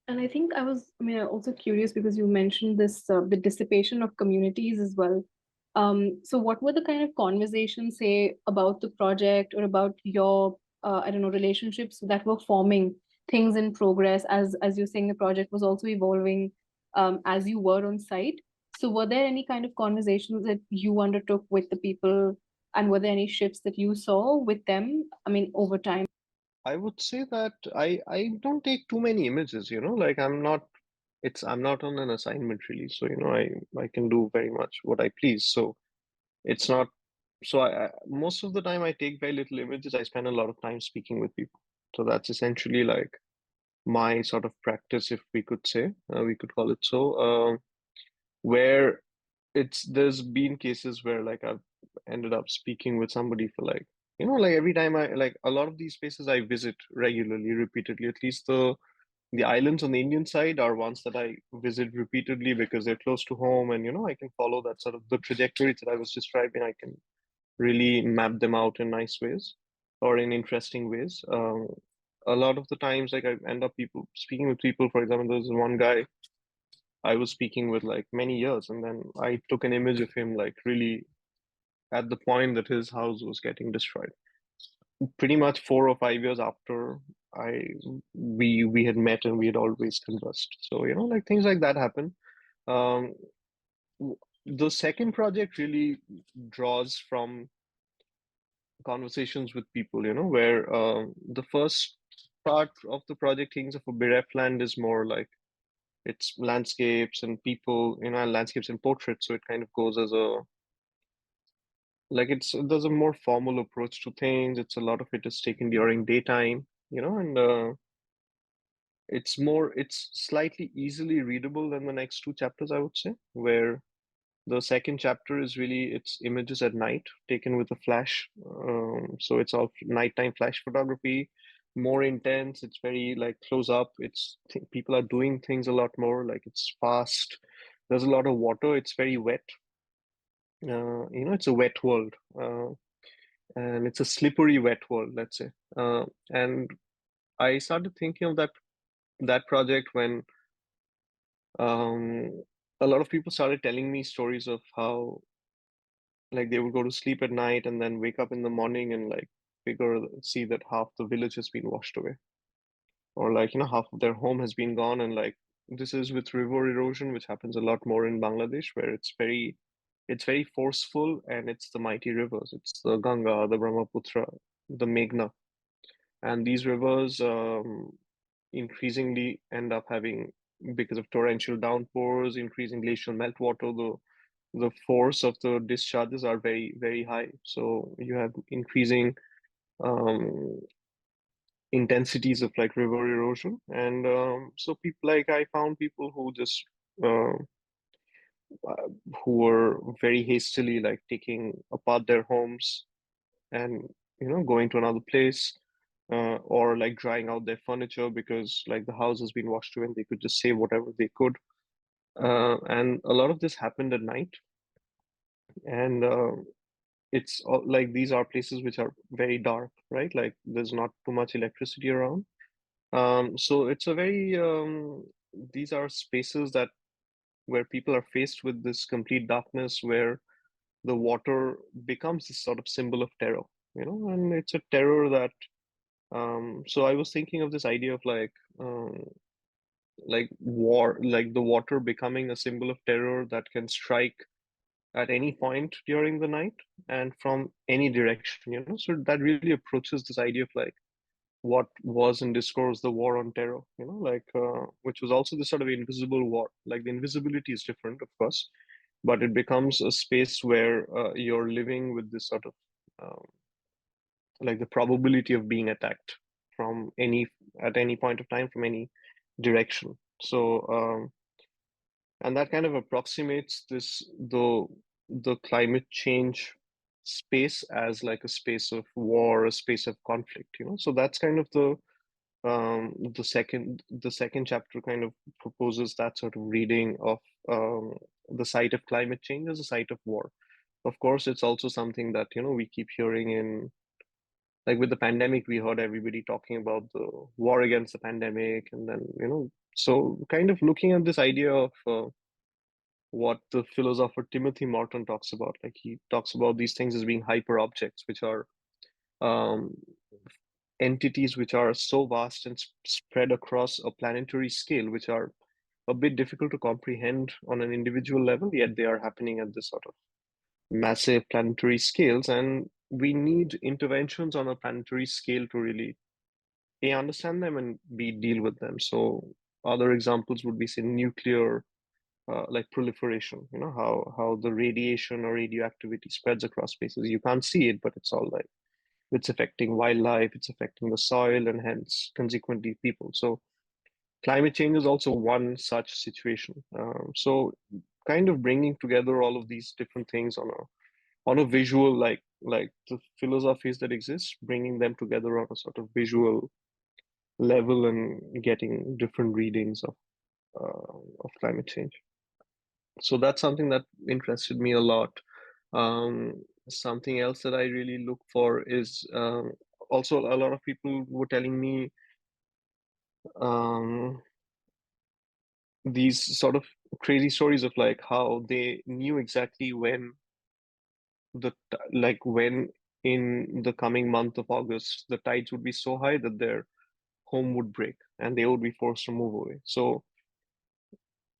And I think I'm also curious because you mentioned this, the dissipation of communities as well. So what were the kind of conversations, say, about the project or about your, I don't know, relationships that were forming things in progress as you're saying the project was also evolving as you were on site. So were there any kind of conversations that you undertook with the people, and were there any shifts that you saw with them, I mean, over time? I would say that I don't take too many images, like I'm not on an assignment really, so I can do very much what I please. So it's not so most of the time I take very little images. I spend a lot of time speaking with people. So that's essentially like my sort of practice, if we could say, we could call it so, where there's been cases where like I've ended up speaking with somebody for like, like every time I like a lot of these places I visit regularly, repeatedly, at least the islands on the Indian side are ones that I visit repeatedly because they're close to home, and I can follow that sort of the trajectory that I was describing. I can really map them out in nice ways or in interesting ways. A lot of the times, like I end up people speaking with people. For example, there's one guy I was speaking with like many years, and then I took an image of him like really at the point that his house was getting destroyed. Pretty much 4 or 5 years after I we had met and we had always conversed. So like things like that happen. Um, the second project really draws from conversations with people, where the first part of the project, Kings of a Bereft Land, is more like it's landscapes and people, and landscapes and portraits. So it kind of goes as a like there's a more formal approach to things. It's a lot of it is taken during daytime, and it's slightly easily readable than the next two chapters, I would say, where the second chapter is really it's images at night taken with a flash. So it's all nighttime flash photography, more intense. It's very like close up. People are doing things a lot more. Like it's fast. There's a lot of water. It's very wet. It's a wet world, and it's a slippery wet world, let's say. And I started thinking of that project when um, a lot of people started telling me stories of how like they would go to sleep at night and then wake up in the morning and like see that half the village has been washed away, or like half of their home has been gone. And like this is with river erosion, which happens a lot more in Bangladesh, where it's very forceful, and it's the mighty rivers. It's the Ganga, the Brahmaputra, the Meghna, and these rivers increasingly end up having, because of torrential downpours, increasing glacial meltwater, the force of the discharges are very, very high. So you have increasing um, intensities of like river erosion. And so people like I found people who just uh, who were very hastily like taking apart their homes and going to another place, or like drying out their furniture because like the house has been washed away and they could just save whatever they could. And a lot of this happened at night, and like these are places which are very dark, right? Like there's not too much electricity around. So it's a very these are spaces that where people are faced with this complete darkness, where the water becomes this sort of symbol of terror, and it's a terror that so I was thinking of this idea of like war, like the water becoming a symbol of terror that can strike at any point during the night and from any direction, so that really approaches this idea of like what was in discourse the war on terror, like which was also this sort of invisible war. Like the invisibility is different, of course, but it becomes a space where you're living with this sort of um, like the probability of being attacked from any at any point of time from any direction. So and that kind of approximates the climate change space as like a space of war, a space of conflict. So that's kind of the second chapter kind of proposes that sort of reading of the site of climate change as a site of war. Of course, it's also something that we keep hearing in like with the pandemic, we heard everybody talking about the war against the pandemic, and then so kind of looking at this idea of what the philosopher Timothy Morton talks about. Like he talks about these things as being hyper objects, which are um, entities which are so vast and spread across a planetary scale, which are a bit difficult to comprehend on an individual level, yet they are happening at this sort of massive planetary scales. And we need interventions on a planetary scale to really A, understand them, and B, deal with them. So other examples would be, say, nuclear like proliferation, how the radiation or radioactivity spreads across spaces. You can't see it, but it's all like it's affecting wildlife, it's affecting the soil, and hence consequently people. So climate change is also one such situation. So kind of bringing together all of these different things on a visual, like the philosophies that exist, bringing them together on a sort of visual level and getting different readings of climate change. So that's something that interested me a lot. Something else that I really look for is also a lot of people were telling me um, these sort of crazy stories of like how they knew exactly when when in the coming month of August the tides would be so high that their home would break and they would be forced to move away. So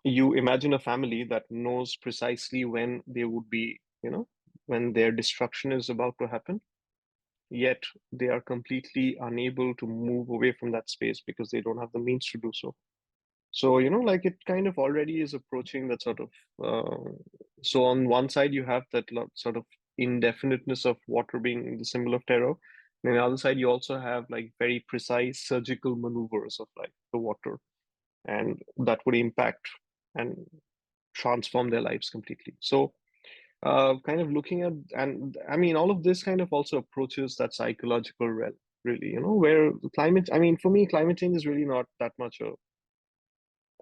you imagine a family that knows precisely when they would be, when their destruction is about to happen, yet they are completely unable to move away from that space because they don't have the means to do so. So, like it kind of already is approaching that sort of. So, on one side, you have that sort of indefiniteness of water being the symbol of terror. And on the other side, you also have like very precise surgical maneuvers of like the water, and that would impact and transform their lives completely. So, kind of looking at, and I mean, all of this kind of also approaches that psychological realm, really, where climate, I mean, for me, climate change is really not that much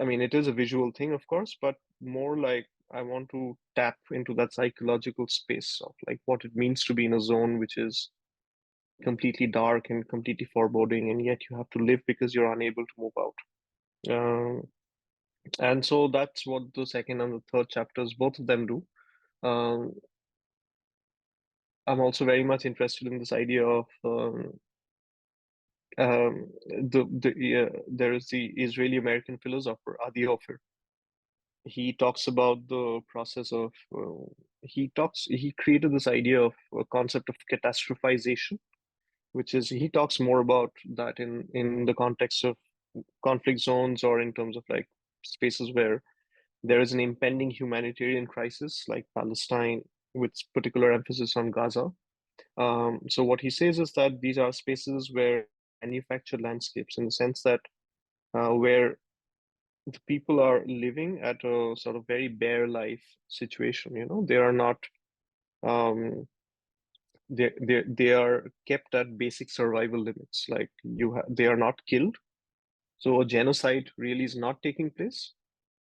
I mean, it is a visual thing, of course, but more like I want to tap into that psychological space of like what it means to be in a zone which is completely dark and completely foreboding, and yet you have to live because you're unable to move out. Um, and so that's what the second and the third chapters, both of them do. Um, I'm also very much interested in this idea of there is the Israeli American philosopher Adi Ofer. He talks about the process of he created this idea of a concept of catastrophization, which is he talks more about that in the context of conflict zones or in terms of like spaces where there is an impending humanitarian crisis like Palestine, with particular emphasis on Gaza. So what he says is that these are spaces where manufactured landscapes, in the sense that where the people are living at a sort of very bare life situation. They are not um, they are kept at basic survival limits. Like they are not killed. So a genocide really is not taking place.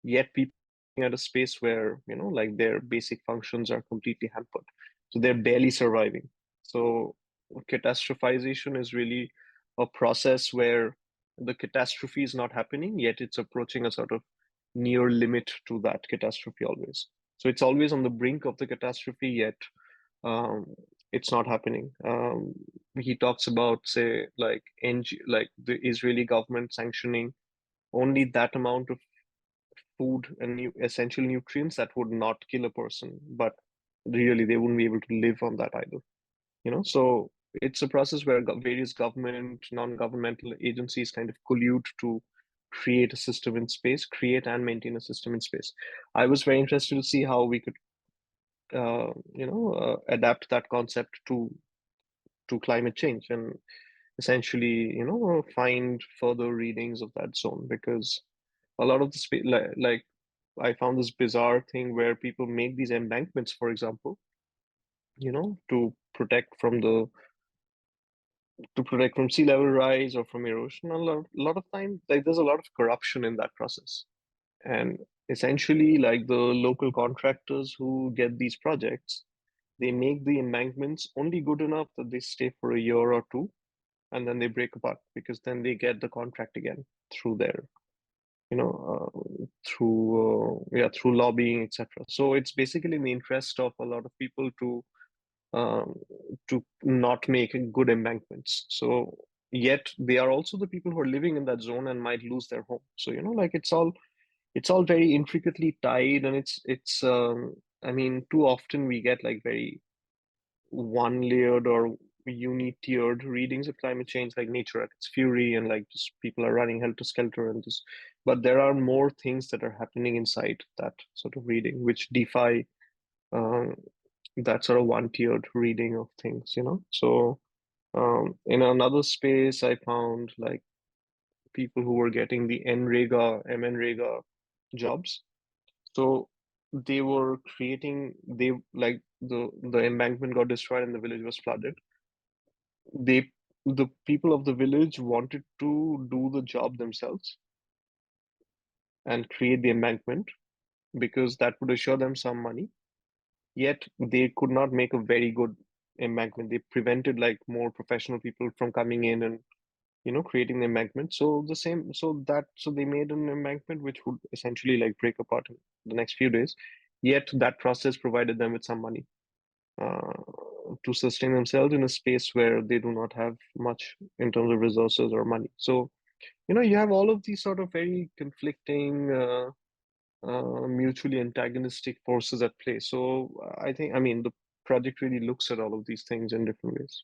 Yet people are at a space where like their basic functions are completely hampered. So they're barely surviving. So catastrophization is really a process where the catastrophe is not happening, yet it's approaching a sort of near limit to that catastrophe always. So it's always on the brink of the catastrophe, yet um, it's not happening. He talks about, say, like like the Israeli government sanctioning only that amount of food and essential nutrients that would not kill a person, but really they wouldn't be able to live on that either. So it's a process where various government, non-governmental agencies kind of collude to create a system in space, create and maintain a system in space. I was very interested to see how we could, adapt that concept to climate change and essentially, find further readings of that zone, because a lot of the space, like I found this bizarre thing where people make these embankments, for example, to protect from sea level rise or from erosion. A lot of time, like there's a lot of corruption in that process, and essentially, like the local contractors who get these projects, they make the embankments only good enough that they stay for a year or two, and then they break apart because then they get the contract again through their, through lobbying, etc. So it's basically in the interest of a lot of people um, to not make good embankments. So yet they are also the people who are living in that zone and might lose their home. So like it's all very intricately tied, and it's I mean, too often we get like very one layered or uni-tiered readings of climate change, like nature at its fury, and like just people are running helter-skelter and just. But there are more things that are happening inside that sort of reading, which defy um, that sort of one-tiered reading of things. So in another space, I found like people who were getting the NREGA, MNREGA jobs. So they were creating, they like the embankment got destroyed and the village was flooded. They the people of the village wanted to do the job themselves and create the embankment because that would assure them some money. Yet they could not make a very good embankment. They prevented like more professional people from coming in and creating the embankment. So they made an embankment which would essentially like break apart in the next few days. Yet that process provided them with some money uh, to sustain themselves in a space where they do not have much in terms of resources or money. So you have all of these sort of very conflicting, mutually antagonistic forces at play. So I mean, the project really looks at all of these things in different ways.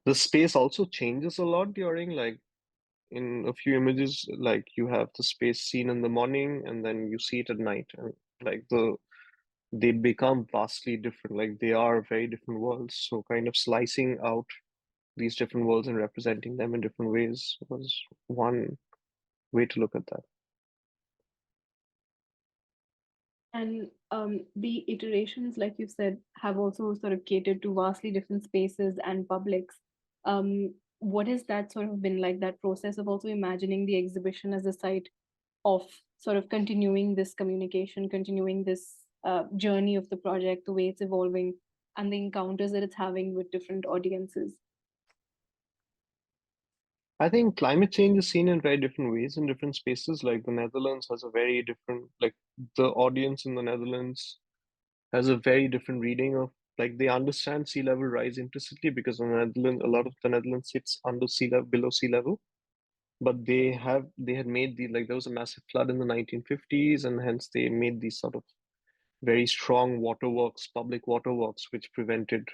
The space also changes a lot during, like, in a few images, like you have the space seen in the morning and then you see it at night, and like they become vastly different. Like they are very different worlds. So kind of slicing out these different worlds and representing them in different ways was one way to look at that. And the iterations, like you said, have also sort of catered to vastly different spaces and publics. What has that sort of been like, that process of also imagining the exhibition as a site of sort of continuing this communication, continuing this journey of the project, the way it's evolving, and the encounters that it's having with different audiences? I think climate change is seen in very different ways in different spaces. Like the Netherlands has a very different, like the audience in the Netherlands has a very different reading of, like, they understand sea level rise implicitly because the Netherlands, a lot of the Netherlands sits under sea level, below sea level. But they had made the, like, there was a massive flood in the 1950s, and hence they made these sort of very strong waterworks, public waterworks, which prevented,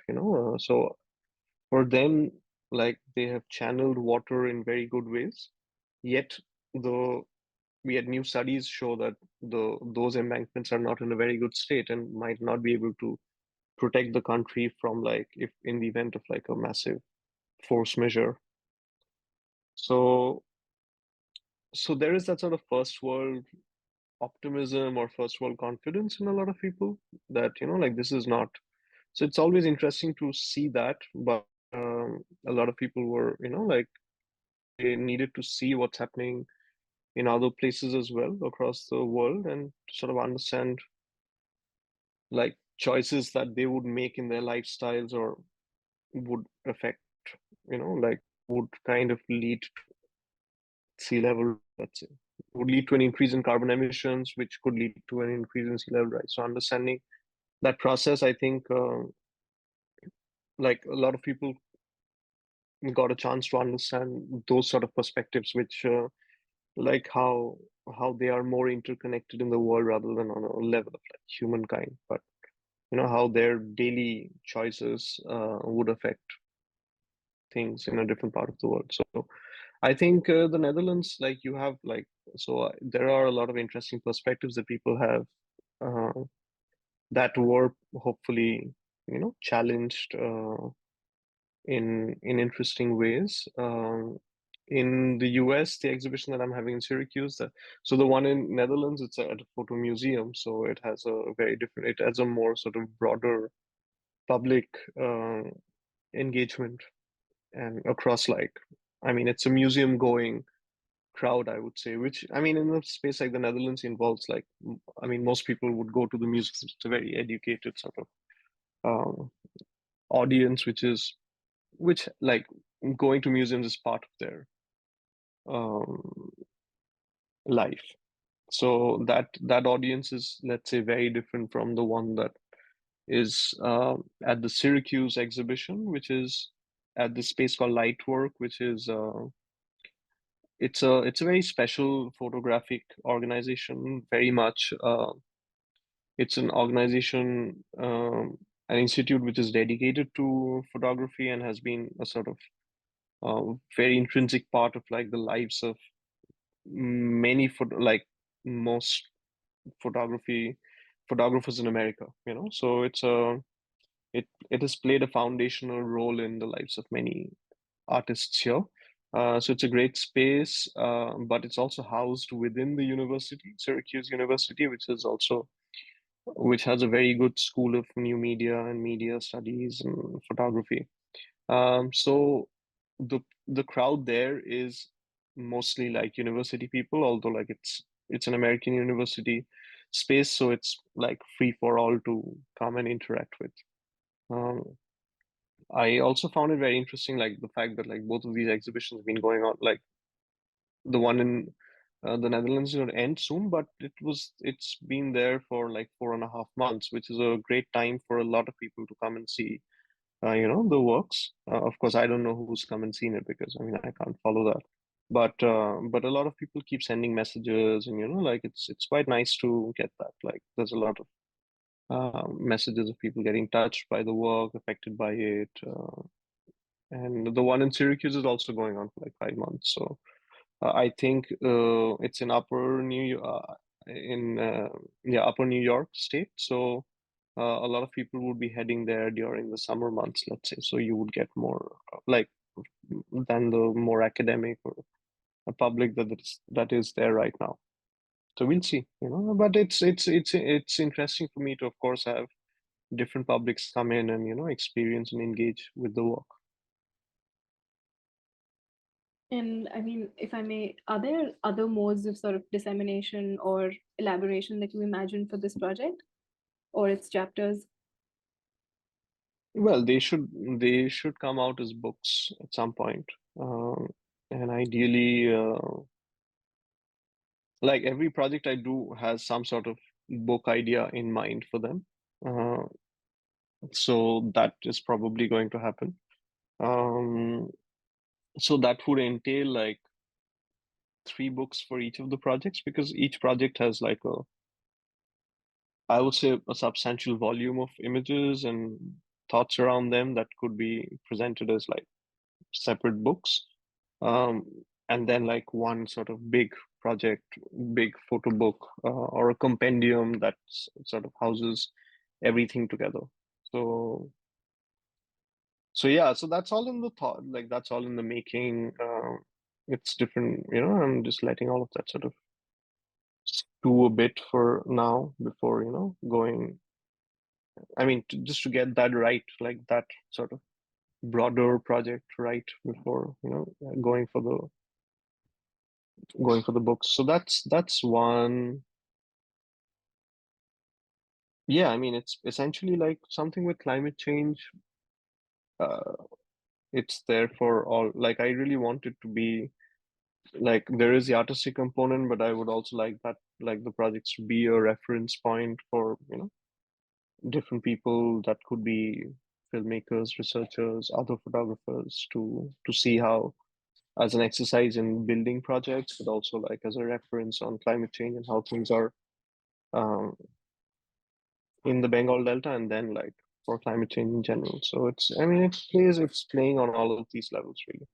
so for them, like, they have channeled water in very good ways. Yet the we had new studies show that those embankments are not in a very good state and might not be able to protect the country from, like, if in the event of like a massive force measure. So there is that sort of first world optimism or first world confidence in a lot of people that like this is not. So it's always interesting to see that, but a lot of people were like they needed to see what's happening in other places as well across the world and sort of understand, like, choices that they would make in their lifestyles or would affect, like, would kind of lead to sea level, let's say, would lead to an increase in carbon emissions, which could lead to an increase in sea level rise. So understanding that process, I think, like, a lot of people got a chance to understand those sort of perspectives, which like how they are more interconnected in the world rather than on a level of like humankind, but how their daily choices would affect things in a different part of the world. So I think the Netherlands, like, you have like, so there are a lot of interesting perspectives that people have uh, that were hopefully challenged in interesting ways. In the US, the exhibition that I'm having in Syracuse, so the one in Netherlands, it's at a photo museum, so it has a very different, it has a more sort of broader public engagement and across, like, I mean, it's a museum going crowd, I would say, which, I mean, in a space like the Netherlands involves, like, I mean, most people would go to the museums. It's a very educated sort of um, audience, which like going to museums is part of their um, life. So that audience is, let's say, very different from the one that is at the Syracuse exhibition, which is at this space called Lightwork, which is it's a very special photographic organization. Very much, it's an organization, an institute which is dedicated to photography and has been a sort of very intrinsic part of like the lives of many like most photographers in America. So it has played a foundational role in the lives of many artists here. So it's a great space, but it's also housed within the university, Syracuse University, which has a very good school of new media and media studies and photography. So the crowd there is mostly like university people, although like it's an American university space, so it's like free for all to come and interact with. Um, I also found it very interesting, like the fact that like both of these exhibitions have been going on, like the one in the Netherlands is going to end soon, but it's been there for like 4.5 months, which is a great time for a lot of people to come and see the works. Of course, I don't know who's come and seen it because I mean I can't follow that. But a lot of people keep sending messages, and like it's quite nice to get that. Like there's a lot of messages of people getting touched by the work, affected by it, and the one in Syracuse is also going on for like 5 months. So I think it's in Upper New York State. So a lot of people would be heading there during the summer months, let's say. So you would get more like than the more academic or a public that is there right now. So we'll see, But it's interesting for me to, of course, have different publics come in and experience and engage with the work. And I mean, if I may, are there other modes of sort of dissemination or elaboration that you imagine for this project or its chapters? Well, they should come out as books at some point, and ideally, like every project I do has some sort of book idea in mind for them. Uh, so that is probably going to happen. Um, so that would entail like 3 books for each of the projects because each project has like I would say a substantial volume of images and thoughts around them that could be presented as like separate books. And then like one sort of big project, big photo book, or a compendium that sort of houses everything together. So so yeah, so that's all in the thought, like that's all in the making. It's different, I'm just letting all of that sort of stew a bit for now before, going. I mean, just to get that right, like that sort of broader project right before, going for the books. So that's one. Yeah, I mean, it's essentially like something with climate change. Uh, it's there for all. Like, I really want it to be like there is the artistic component, but I would also like that, like the projects to be a reference point for, different people that could be filmmakers, researchers, other photographers to see how as an exercise in building projects, but also like as a reference on climate change and how things are um, in the Bengal Delta, and then like for climate change in general. So it's playing on all of these levels really.